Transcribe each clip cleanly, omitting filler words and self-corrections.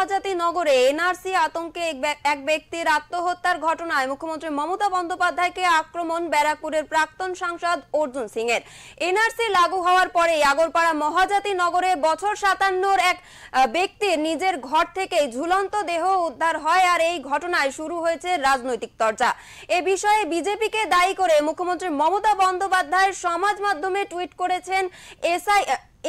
মহাজাতি নগরে এনআরসি আতঙ্কে এক ব্যক্তির আত্মহত্যার ঘটনায় মুখ্যমন্ত্রী মমতা বন্দ্যোপাধ্যায়কে আক্রমণ ব্যারাকপুরের প্রাক্তন সাংসদ অর্জুন সিং এর। এনআরসি লাগু হওয়ার পরে আগরপাড়া মহাজাতি নগরে বছর 57-র এক ব্যক্তির নিজের ঘর থেকে ঝুলন্ত দেহ উদ্ধার হয়, আর এই ঘটনায় শুরু হয়েছে রাজনৈতিক চর্চা। এ বিষয়ে বিজেপিকে দায়ী করে মুখ্যমন্ত্রী মমতা বন্দ্যোপাধ্যায় সমাজ মাধ্যমে টুইট করেছেন,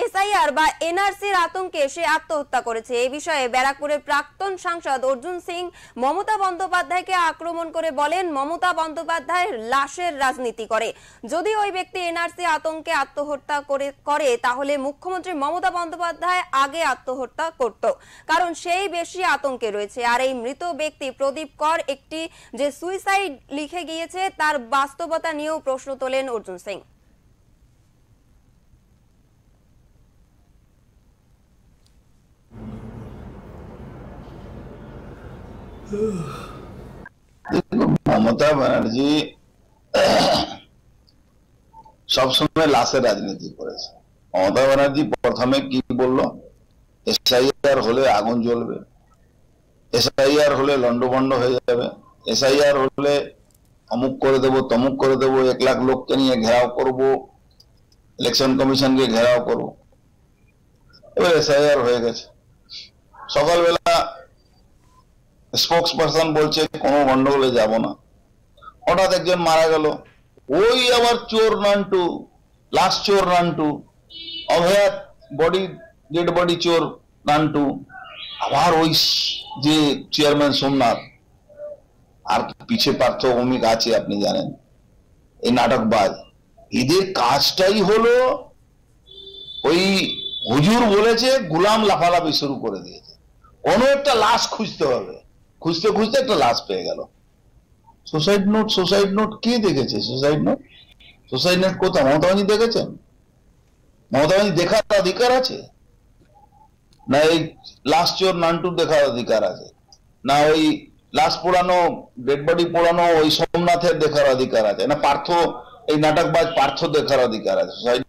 এসআইআর বা এনআরসির আতঙ্কে সে আত্মহত্যা করেছে। এই বিষয়ে ব্যারাকপুরের প্রাক্তন সাংসদ অর্জুন সিং মমতা বন্দ্যোপাধ্যায়কে আক্রমণ করে বলেন, মমতা বন্দ্যোপাধ্যায় লাশের রাজনীতি করে। যদি ওই ব্যক্তি এনআরসি আতঙ্কে আত্মহত্যা করে তাহলে মুখ্যমন্ত্রী মমতা বন্দ্যোপাধ্যায় আগে আত্মহত্যা করত, কারণ সেই বেশি আতঙ্কে রয়েছে। আর এই মৃত ব্যক্তি প্রদীপ কর একটি যে সুইসাইড লিখে গিয়েছে তার বাস্তবতা নিয়েও প্রশ্ন তোলেন অর্জুন সিং। মমতা ব্যানার্জি সবসময় লাশের রাজনীতি করেছে। মমতা ব্যানার্জি প্রথমে কি বললো, এসআইআর হলে আগুন জ্বলবে, এসআইআর হলে লন্ডভন্ড হয়ে যাবে, এসআইআর হলে অমুক করে দেবো তমুক করে দেবো, 1 লাখ লোককে নিয়ে ঘেরাও করব, ইলেকশন কমিশনকে ঘেরাও করব। এবার এসআইআর হয়ে গেছে। সকালবেলা স্পোক্স পারসন বলছে কোনো গন্ডগোলে যাব না, হঠাৎ একজন মারা গেল, ওই আবার চোর নান্টু, লাশ চোর নান্টু, অভয়াত বডি ডেড বডি চোর নান্টু, আবার ওই যে চেয়ারম্যান সোমনাথ, আর পিছে পার্থ ভৌমিক আছে আপনি জানেন, এই নাটকবাজ। এদের কাজটাই হলো ওই হুজুর বলেছে গোলাম লাফালাফি শুরু করে দিয়েছে, কোনো একটা লাশ খুঁজতে হবে, খুঁজতে খুঁজতে একটা লাশ পেয়ে গেল। সুসাইড নোট কে দেখেছে? সুসাইড নোট কোথাও মমতা ব্যানার্জি দেখেছেন? মমতা ব্যানার্জি দেখার অধিকার আছে না? এই লাশ চোর নান্টু দেখার অধিকার আছে না? ওই লাশ পোড়ানো, ডেড বডি পোড়ানো ওই সোমনাথের দেখার অধিকার আছে না? পার্থ, এই নাটকবাজ পার্থ দেখার অধিকার আছে? সুসাইড